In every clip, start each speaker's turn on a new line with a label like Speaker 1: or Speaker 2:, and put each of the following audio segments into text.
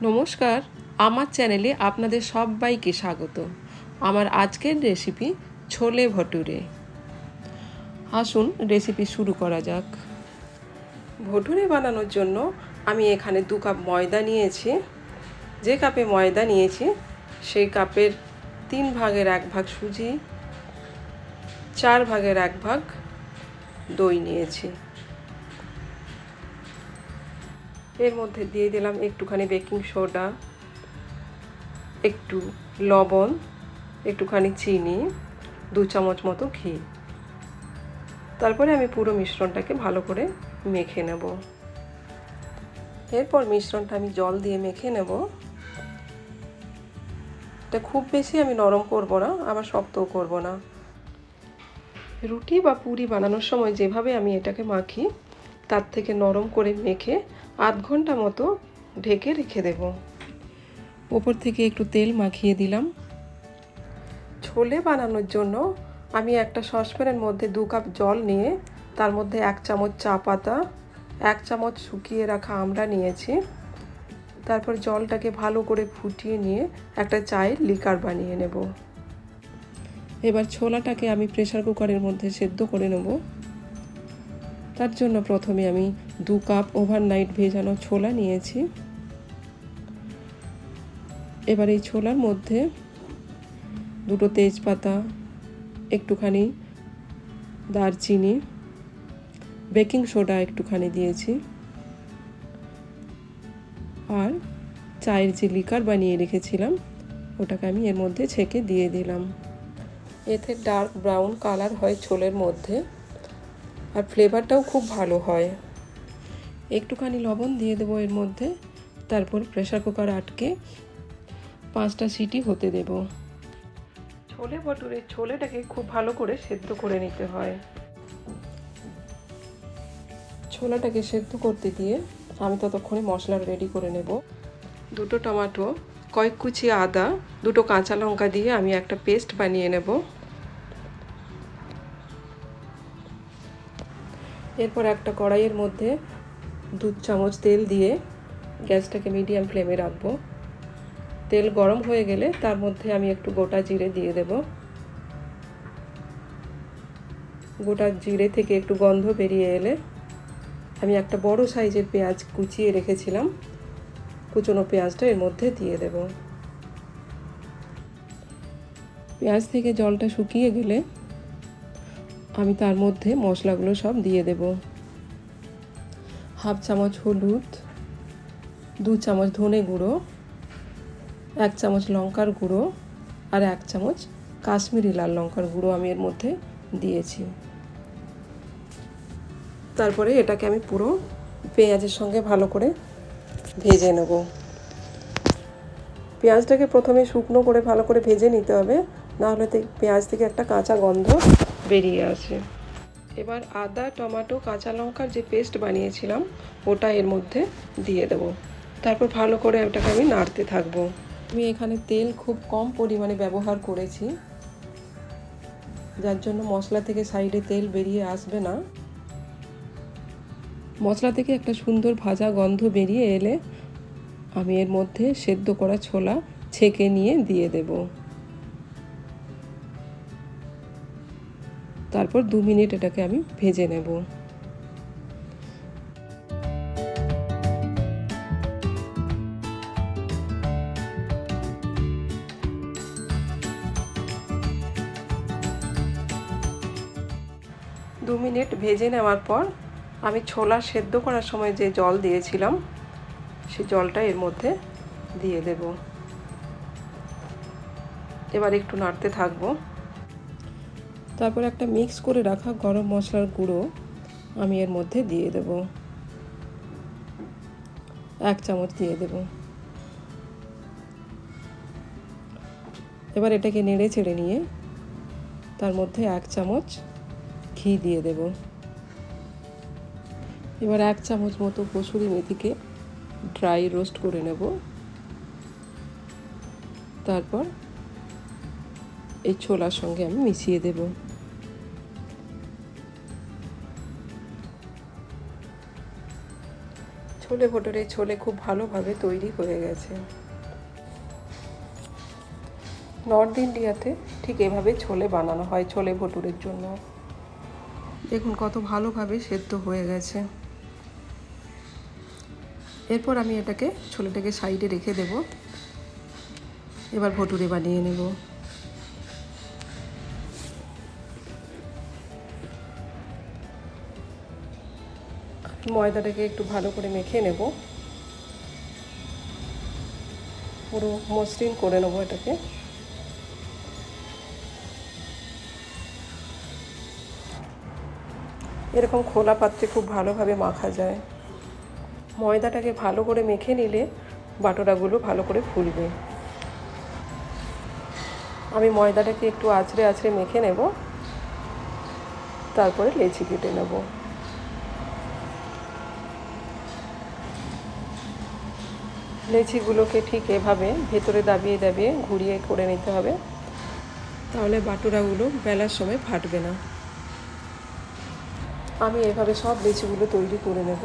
Speaker 1: নমস্কার, আমার চ্যানেলে আপনাদের সবাইকে স্বাগত। আমার আজকের রেসিপি ছোলে ভটুরে। আসুন রেসিপি শুরু করা যাক। ভটুরে বানানোর জন্য আমি এখানে 2 কাপ ময়দা নিয়েছি। যে কাপে ময়দা নিয়েছি সেই কাপের 3 ভাগের 1 ভাগ সুজি, 4 ভাগের 1 ভাগ দই নিয়েছি। এর মধ্যে দিয়ে দিলাম একটুখানি বেকিং সোডা, একটু লবণ, একটুখানি চিনি, 2 চামচ মতো ঘি। তারপরে আমি পুরো মিশ্রণটাকে ভালো করে মেখে নেব। এরপর মিশ্রণটা আমি জল দিয়ে মেখে নেব। এটা খুব বেশি আমি নরম করব না, আবার শক্তও করব না। রুটি বা পুরি বানানোর সময় যেভাবে আমি এটাকে মাখি তার থেকে নরম করে মেখে আধ ঘন্টা মতো ঢেকে রেখে দেব। ওপর থেকে একটু তেল মাখিয়ে দিলাম। ছোলে বানানোর জন্য আমি একটা সসপ্যানের মধ্যে 2 কাপ জল নিয়ে তার মধ্যে 1 চামচ চা পাতা, 1 চামচ শুকিয়ে রাখা আমড়া নিয়েছি। তারপর জলটাকে ভালো করে ফুটিয়ে নিয়ে একটা চায়ের লিকার বানিয়ে নেব। এবার ছোলাটাকে আমি প্রেসার কুকারের মধ্যে সেদ্ধ করে নেব। তার জন্য প্রথমে আমি 2 কাপ ওভারনাইট ভেজানো ছোলা নিয়েছি। এবার এই ছোলার মধ্যে 2টো তেজপাতা, একটুখানি দারচিনি, বেকিং সোডা একটুখানি দিয়েছি, আর চায়ের যে লিকার বানিয়ে রেখেছিলাম ওটাকে আমি এর মধ্যে ছেঁকে দিয়ে দিলাম। এতে ডার্ক ব্রাউন কালার হয় ছোলের মধ্যে, আর ফ্লেভারটাও খুব ভালো হয়। একটুখানি লবণ দিয়ে দেবো এর মধ্যে। তারপর প্রেসার কুকার আটকে 5টা সিটি হতে দেব। ছোলে ভটুরে ছোলেটাকে খুব ভালো করে সেদ্ধ করে নিতে হয়। ছোলাটাকে সেদ্ধ করতে দিয়ে আমি ততক্ষণে মশলা রেডি করে নেব। 2টো টমেটো, কয়েক কুচি আদা, 2টো কাঁচা লঙ্কা দিয়ে আমি একটা পেস্ট বানিয়ে নেব। এরপর একটা কড়াইয়ের মধ্যে 2 চামচ তেল দিয়ে গ্যাসটাকে মিডিয়াম ফ্লেমে রাখবো। তেল গরম হয়ে গেলে তার মধ্যে আমি একটু গোটা জিরে দিয়ে দেব। গোটা জিরে থেকে একটু গন্ধ বেরিয়ে এলে আমি একটা বড় সাইজের পেঁয়াজ কুচিয়ে রেখেছিলাম, কুচনো পেঁয়াজটা এর মধ্যে দিয়ে দেব। পেঁয়াজ থেকে জলটা শুকিয়ে গেলে আমি তার মধ্যে মশলাগুলো সব দিয়ে দেব। 1/2 চামচ হলুদ, 2 চামচ ধনে গুঁড়ো, 1 চামচ লঙ্কার গুঁড়ো, আর 1 চামচ কাশ্মীরি লাল লঙ্কার গুঁড়ো আমি এর মধ্যে দিয়েছি। তারপরে এটাকে আমি পুরো পেঁয়াজের সঙ্গে ভালো করে ভেজে নেব। পেঁয়াজটাকে প্রথমে শুকনো করে ভালো করে ভেজে নিতে হবে, নাহলে পেঁয়াজ থেকে একটা কাঁচা গন্ধ বেরিয়ে আসে। এবার আদা, টমেটো, কাঁচা লঙ্কার যে পেস্ট বানিয়েছিলাম ওটা এর মধ্যে দিয়ে দেব। তারপর ভালো করে ওটাকে আমি নাড়তে থাকবো। আমি এখানে তেল খুব কম পরিমাণে ব্যবহার করেছি, যার জন্য মশলা থেকে সাইডে তেল বেরিয়ে আসবে না। মশলা থেকে একটা সুন্দর ভাজা গন্ধ বেরিয়ে এলে আমি এর মধ্যে সেদ্ধ করা ছোলা ছেঁকে নিয়ে দিয়ে দেব। তারপর 2 মিনিট এটাকে আমি ভেজে নেব। দু মিনিট ভেজে নেওয়ার পর আমি ছোলা সেদ্ধ করার সময় যে জল দিয়েছিলাম সেই জলটা এর মধ্যে দিয়ে দেব। এবার একটু নাড়তে থাকবো। তারপর একটা মিক্স করে রাখা গরম মশলার গুঁড়ো আমি এর মধ্যে দিয়ে দেব। 1 চামচ দিয়ে দেব। এবার এটাকে নেড়ে চেড়ে নিয়ে তার মধ্যে 1 চামচ ঘি দিয়ে দেব। এবার 1 চামচ মতো কসুরি মেথিকে ড্রাই রোস্ট করে নেব। তারপর এই ছোলার সঙ্গে আমি মিশিয়ে দেব। ছোলে ভটুরে ছোলে খুব ভালোভাবে তৈরি হয়ে গেছে। নর্থ ইন্ডিয়াতে ঠিক এভাবে ছোলে বানানো হয় ছোলে ভটুরের জন্য। দেখুন কত ভালোভাবে সেদ্ধ হয়ে গেছে। এরপর আমি এটাকে ছোলেটাকে সাইডে রেখে দেব। এবার ভটুরে বানিয়ে নেব। ময়দাটাকে একটু ভালো করে মেখে নেব, পুরো মসৃণ করে নেব এটাকে। এরকম খোলা পাত্রে খুব ভালোভাবে মাখা যায়। ময়দাটাকে ভালো করে মেখে নিলে বাটোরাগুলো ভালো করে ফুলবে। আমি ময়দাটাকে একটু আঁচড়ে আঁচড়ে মেখে নেব, তারপরে লেচি কেটে নেব। লেচিগুলোকে ঠিক এভাবে ভেতরে দাবিয়ে দাবিয়ে ঘুরিয়ে করে নিতে হবে, তাহলে বাটোরাগুলো বেলার সময় ফাটবে না। আমি এভাবে সব লেচিগুলো তৈরি করে নেব।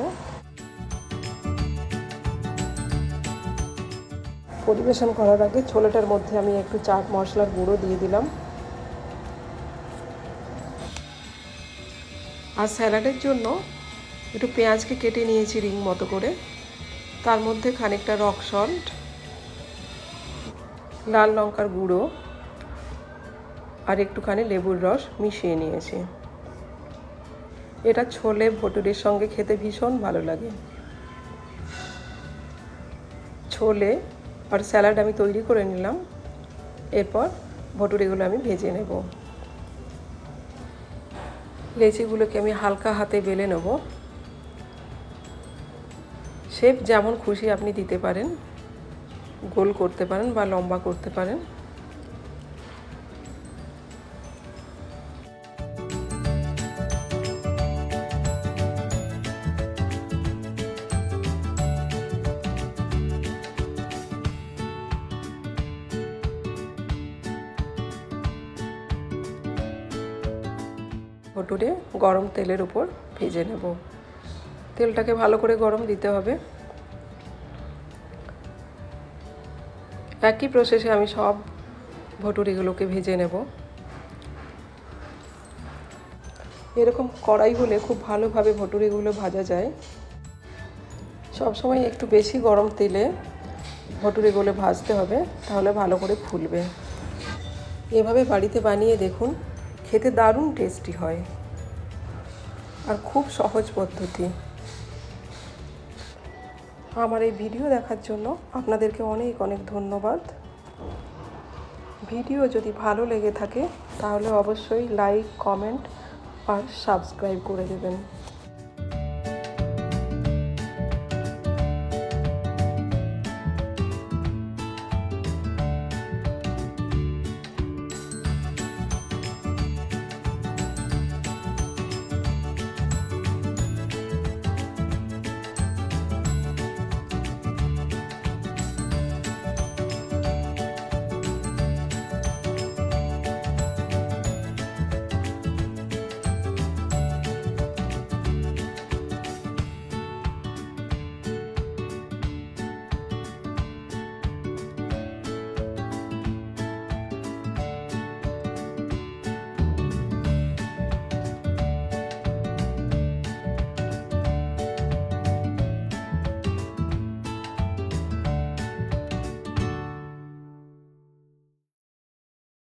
Speaker 1: পরিবেশন করার আগে ছোলেটার মধ্যে আমি একটু চাট মশলার গুঁড়ো দিয়ে দিলাম। আর স্যালাডের জন্য একটু পেঁয়াজকে কেটে নিয়েছি রিং মতো করে, তার মধ্যে খানিকটা রক সল্ট, লাল লঙ্কার গুঁড়ো আর একটুখানি লেবুর রস মিশিয়ে নিয়েছি। এটা ছোলে ভটুরের সঙ্গে খেতে ভীষণ ভালো লাগে। ছোলে আর স্যালাড আমি তৈরি করে নিলাম। এরপর ভটুরেগুলো আমি ভেজে নেব। লেচিগুলোকে আমি হালকা হাতে বেলে নেব। শেপ যেমন খুশি আপনি দিতে পারেন, গোল করতে পারেন বা লম্বা করতে পারেন। ভটুরে গরম তেলের উপর ভেজে নেব। তেলটাকে ভালো করে গরম দিতে হবে। একই প্রসেসে আমি সব ভটুরিগুলোকে ভেজে নেব। এরকম কড়াই হলে খুব ভালোভাবে ভটুরিগুলো ভাজা যায়। সবসময় একটু বেশি গরম তেলে ভটুরিগুলো ভাজতে হবে, তাহলে ভালো করে ফুলবে। এভাবে বাড়িতে বানিয়ে দেখুন, খেতে দারুণ টেস্টি হয় আর খুব সহজ পদ্ধতি। আমার এই ভিডিও দেখার জন্য আপনাদেরকে অনেক অনেক ধন্যবাদ। ভিডিও যদি ভালো লেগে থাকে তাহলে অবশ্যই লাইক, কমেন্ট আর সাবস্ক্রাইব করে দেবেন।